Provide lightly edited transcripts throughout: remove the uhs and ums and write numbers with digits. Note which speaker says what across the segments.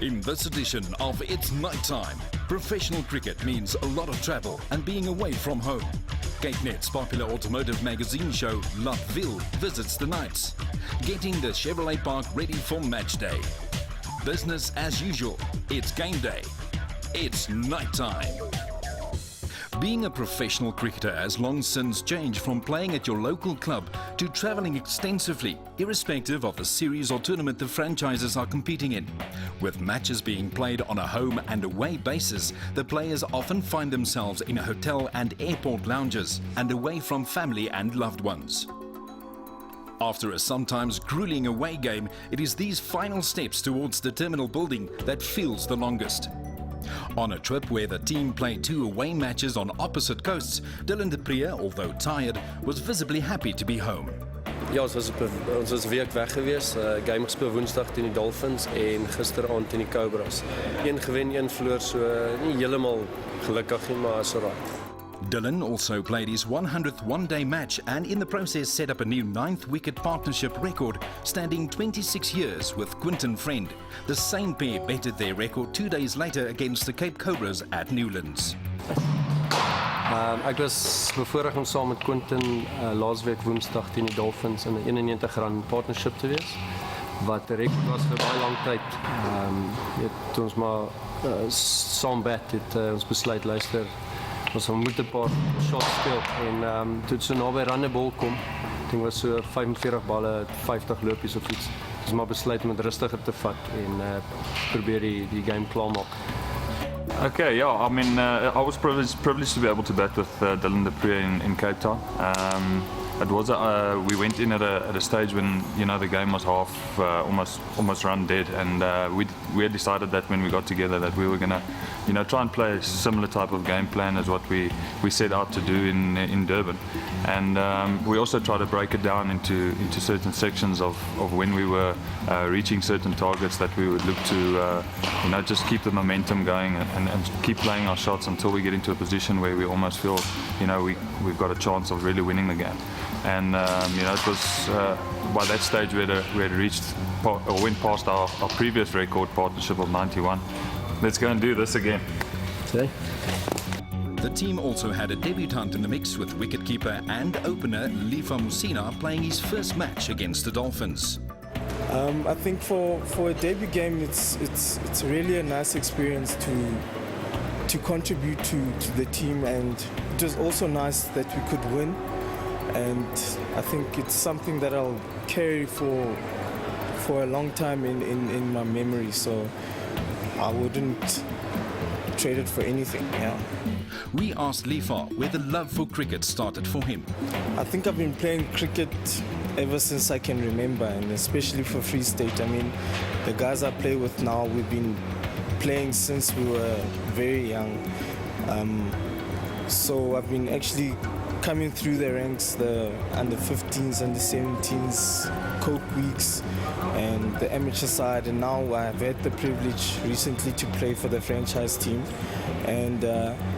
Speaker 1: In this edition of It's Night Time, professional cricket means a lot of travel and being away from home. CapeNet's popular automotive magazine show Latville visits the Knights, getting the Chevrolet Park ready for match day. Business as usual, it's game day. It's night time. Being a professional cricketer has long since changed from playing at your local club to travelling extensively, irrespective of the series or tournament the franchises are competing in. With matches being played on a home and away basis, the players often find themselves in a hotel and airport lounges and away from family and loved ones. After a sometimes grueling away game, it is these final steps towards the terminal building that feels the longest. On a trip where the team played 2 away matches on opposite coasts, Dylan de Pree, although tired, was visibly happy to be home.
Speaker 2: Ja, ons was 'n week weg gewees. Game gespeel Woensdag teen die Dolphins en gisteraand teen die Cobras. Een gewen, een verloor, so nie heeltemal gelukkig nie, maar is alright.
Speaker 1: Dylan also played his 100th one-day match and in the process set up a new 9th wicket partnership record, standing 26 years with Quinton Friend. The same pair bettered their record 2 days later against the Cape Cobras at Newlands.
Speaker 2: Ek was bevoorreg om saam met Quinton laasweek Woensdag teen die Dolphins in 'n 91 run partnership te wees, wat 'n rekord was vir baie lang tyd. Toe ons maar saam bat het ons besluit, luister, ons moet 'n paar shots speel en toe het so naby runneball kom. Ding was so 45 balle, 50 lopies of iets. Ons maar besluit om dit rustiger te vat en probeer die game klaarmaak.
Speaker 3: Okay, yeah, I mean, I was privileged to be able to bat with Dylan de Pree in Cape Town. It was we went in at a stage when the game was half almost run dead, and we had decided that when we got together that we were gonna try and play a similar type of game plan as what we set out to do in Durban, and we also tried to break it down into certain sections of when we were reaching certain targets that we would look to just keep the momentum going and keep playing our shots until we get into a position where we almost feel we've got a chance of really winning the game. And it was by that stage we had reached or went past our previous record partnership of 91. Let's go and do this again.
Speaker 2: Okay.
Speaker 1: The team also had a debutant in the mix with wicketkeeper and opener Lifa Musina playing his first match against the Dolphins.
Speaker 4: I think for a debut game, it's really a nice experience to contribute to the team, and it was also nice that we could win. And I think it's something that I'll carry for a long time in my memory, so I wouldn't trade it for anything. Yeah.
Speaker 1: We asked Lifa where the love for cricket started for him.
Speaker 4: I think I've been playing cricket ever since I can remember, and especially for Free State. I mean, the guys I play with now, we've been playing since we were very young. So I've been actually coming through the ranks, the under 15s, under 17s, Coke Weeks, and the amateur side, and now I've had the privilege recently to play for the franchise team, and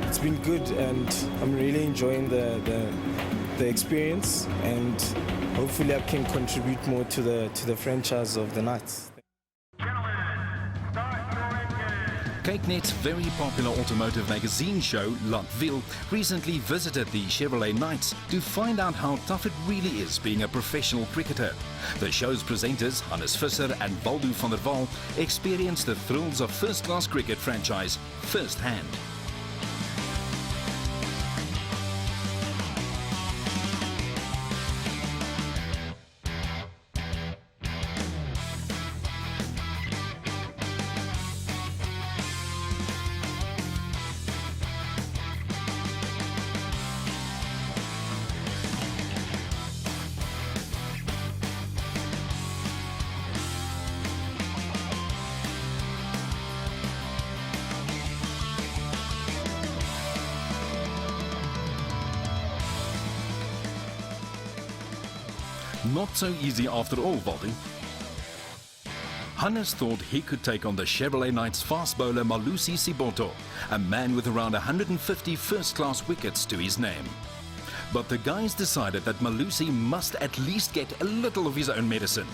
Speaker 4: it's been good, and I'm really enjoying the experience, and hopefully I can contribute more to the franchise of the Knights.
Speaker 1: CapeNet's very popular automotive magazine show, Latville, recently visited the Chevrolet Knights to find out how tough it really is being a professional cricketer. The show's presenters, Hannes Visser and Waldo van der Wal, experienced the thrills of first-class cricket franchise firsthand. Not so easy after all, Waldo. Hannes thought he could take on the Chevrolet Knights fast bowler Malusi Siboto, a man with around 150 first-class wickets to his name. But the guys decided that Malusi must at least get a little of his own medicine.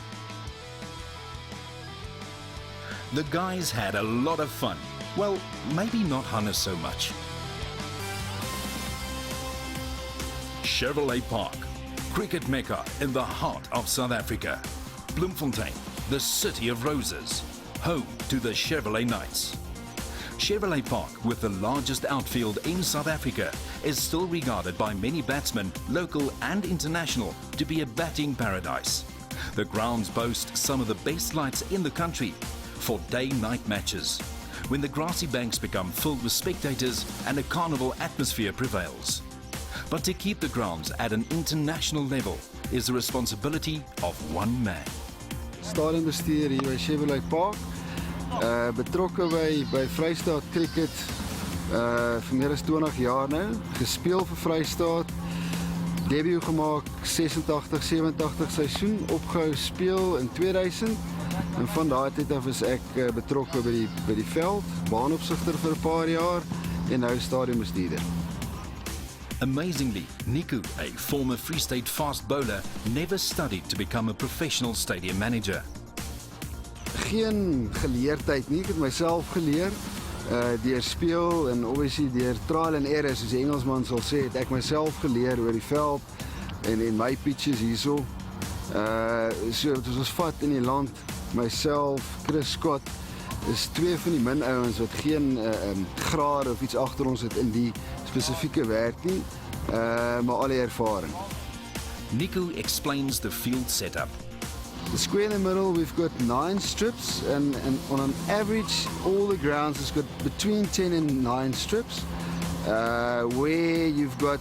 Speaker 1: The guys had a lot of fun. Well, maybe not Hannes so much. Chevrolet Park, cricket mecca in the heart of South Africa. Bloemfontein, the city of roses, home to the Chevrolet Knights. Chevrolet Park, with the largest outfield in South Africa, is still regarded by many batsmen, local and international, to be a batting paradise. The grounds boast some of the best lights in the country for day-night matches, when the grassy banks become filled with spectators and a carnival atmosphere prevails. But to keep the grounds at an international level is the responsibility of one man.
Speaker 5: Stadionbestuur hier by Chevrolet Park. Betrokke by Vrystaat Cricket vir meer as 20 jaar nou. Gespeel vir Vrystaat. Debuut gemaak 86-87 seisoen. Opgehou speel in 2000. En van daai tyd af is ek betrokke by die veld. Baanopsigter vir 'n paar jaar en nou stadionbestuurder.
Speaker 1: Amazingly, Nico, a former Free State fast bowler, never studied to become a professional stadium manager.
Speaker 5: Geen geleerdheid nie, ek het myself geleer deur speel en obviously deur trial and error, soos die Engelsman sal sê, het ek myself geleer oor die veld en my pitches hierso. So dit was vat in die land, myself, Chris Scott, is twee van die min ouens wat geen graad of iets agter ons het in die spesifieke werk nie, maar al die ervaring.
Speaker 1: Nico explains the field setup.
Speaker 5: The square in the middle, we've got 9 strips, and on an average, all the grounds has got between 10 and 9 strips, where you've got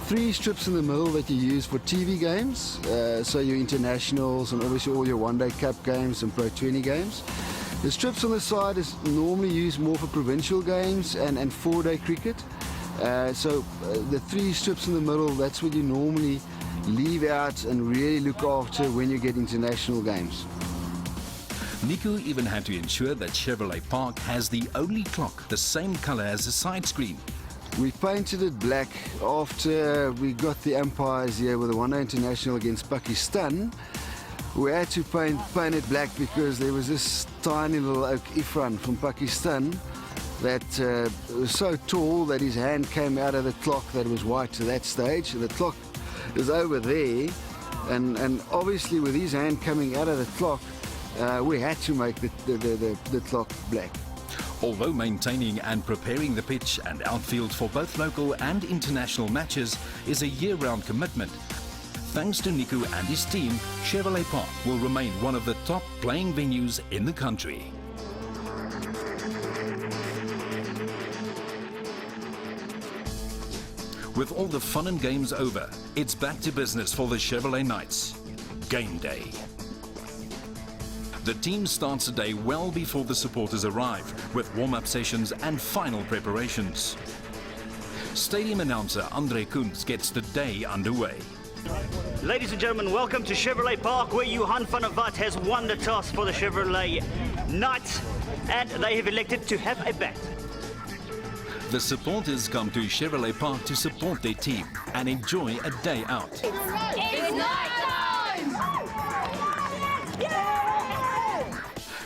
Speaker 5: 3 strips in the middle that you use for TV games, so your internationals and obviously all your one-day cup games and Pro 20 games. The strips on the side is normally used more for provincial games and 4-day cricket. So the 3 strips in the middle, that's what you normally leave out and really look after when you get international games.
Speaker 1: Nico even had to ensure that Chevrolet Park has the only clock the same color as the side screen.
Speaker 5: We painted it black after we got the umpires here with the one-day international against Pakistan. We had to paint it black because there was this tiny little oak Ifran from Pakistan that was so tall that his hand came out of the clock that was white at that stage. The clock is over there, and obviously with his hand coming out of the clock, we had to make the clock black.
Speaker 1: Although maintaining and preparing the pitch and outfield for both local and international matches is a year-round commitment, thanks to Nico and his team, Chevrolet Park will remain one of the top playing venues in the country. With all the fun and games over, it's back to business for the Chevrolet Knights. Game day. The team starts the day well before the supporters arrive, with warm-up sessions and final preparations. Stadium announcer Andre Koens gets the day underway.
Speaker 6: Ladies and gentlemen, welcome to Chevrolet Park, where Johan van der Walt has won the toss for the Chevrolet Knights, and they have elected to have a bat.
Speaker 1: The supporters come to Chevrolet Park to support their team and enjoy a day out.
Speaker 7: It's night time!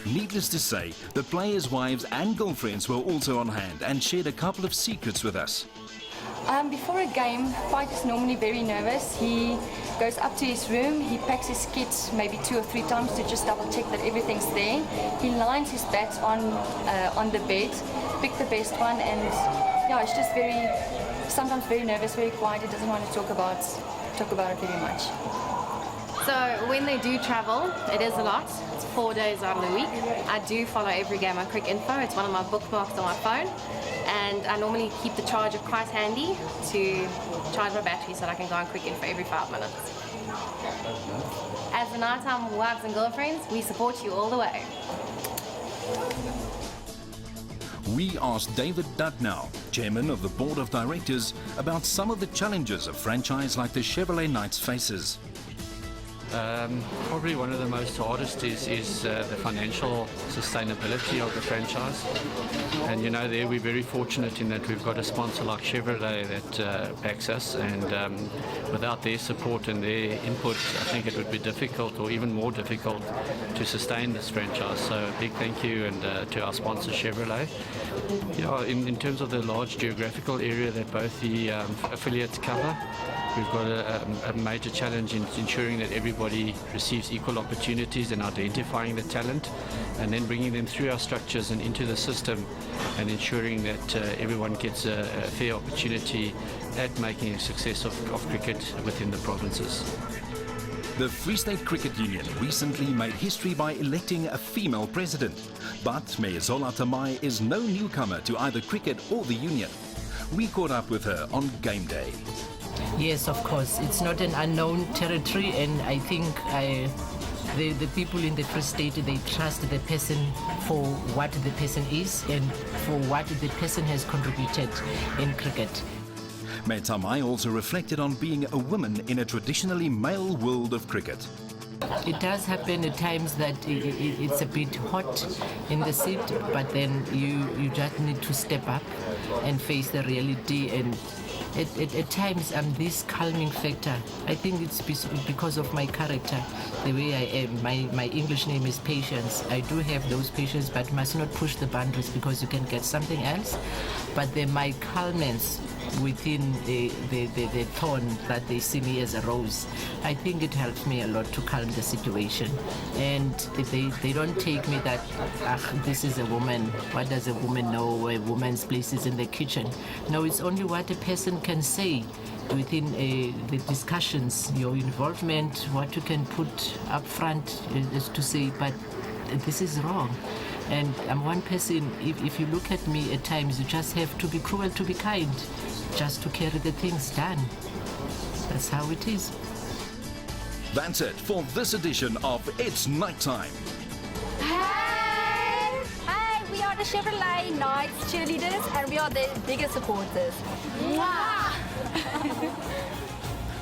Speaker 1: Needless to say, the players' wives and girlfriends were also on hand and shared a couple of secrets with us.
Speaker 7: Before a game, Pike is normally very nervous. He goes up to his room, he packs his kit maybe 2 or 3 times to just double check that everything's there. He lines his bats on the bed, pick the best one, and yeah, it's just sometimes very nervous, very quiet. He doesn't want to talk about it very much.
Speaker 8: So when they do travel, it is a lot. It's 4 days out of the week. I do follow every game on Cricinfo. It's one of my bookmarks on my phone. And I normally keep the charger quite handy to charge my battery so that I can go on Cricinfo every 5 minutes. As the nighttime wives and girlfriends, we support you all the way.
Speaker 1: We asked David Dudnow, chairman of the board of directors, about some of the challenges a franchise like the Chevrolet Knights faces.
Speaker 9: Probably one of the most hardest is the financial sustainability of the franchise. And you know, there we're very fortunate in that we've got a sponsor like Chevrolet that backs us, and without their support and their input, I think it would be difficult, or even more difficult, to sustain this franchise. So a big thank you and to our sponsor Chevrolet. Yeah, in terms of the large geographical area that both the affiliates cover, we've got a major challenge in ensuring that everybody receives equal opportunities and identifying the talent and then bringing them through our structures and into the system and ensuring that everyone gets a fair opportunity at making a success of cricket within the provinces.
Speaker 1: The Free State Cricket Union recently made history by electing a female president. But Mezola Tamai is no newcomer to either cricket or the union. We caught up with her on game day.
Speaker 10: Yes, of course. It's not an unknown territory, and I think the people in the Free State, they trust the person for what the person is and for what the person has contributed in cricket.
Speaker 1: Tamai also reflected on being a woman in a traditionally male world of cricket.
Speaker 10: It does happen at times that it's a bit hot in the seat, but then you just need to step up and face the reality. And at times I'm this calming factor. I think it's because of my character, the way I am. My English name is Patience. I do have those patience, but must not push the boundaries because you can get something else. But then my calmness within the thorn that they see me as a rose, I think it helps me a lot to calm the situation. And if they don't take me that, this is a woman, what does a woman know, a woman's place is in the kitchen. No, it's only what a person can say within the discussions, your involvement, what you can put up front is to say, but this is wrong. And I'm one person, if you look at me at times, you just have to be cruel to be kind, just to carry the things done. That's how it is.
Speaker 1: That's it for this edition of It's Nighttime.
Speaker 11: Hey! Hey, we are the Chevrolet Knights cheerleaders and we are their biggest supporters. Mwah!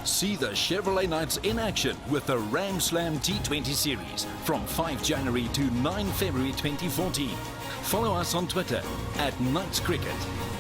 Speaker 1: See the Chevrolet Knights in action with the Ram Slam T20 series from 5 January to 9 February 2014. Follow us on Twitter @KnightsCricket.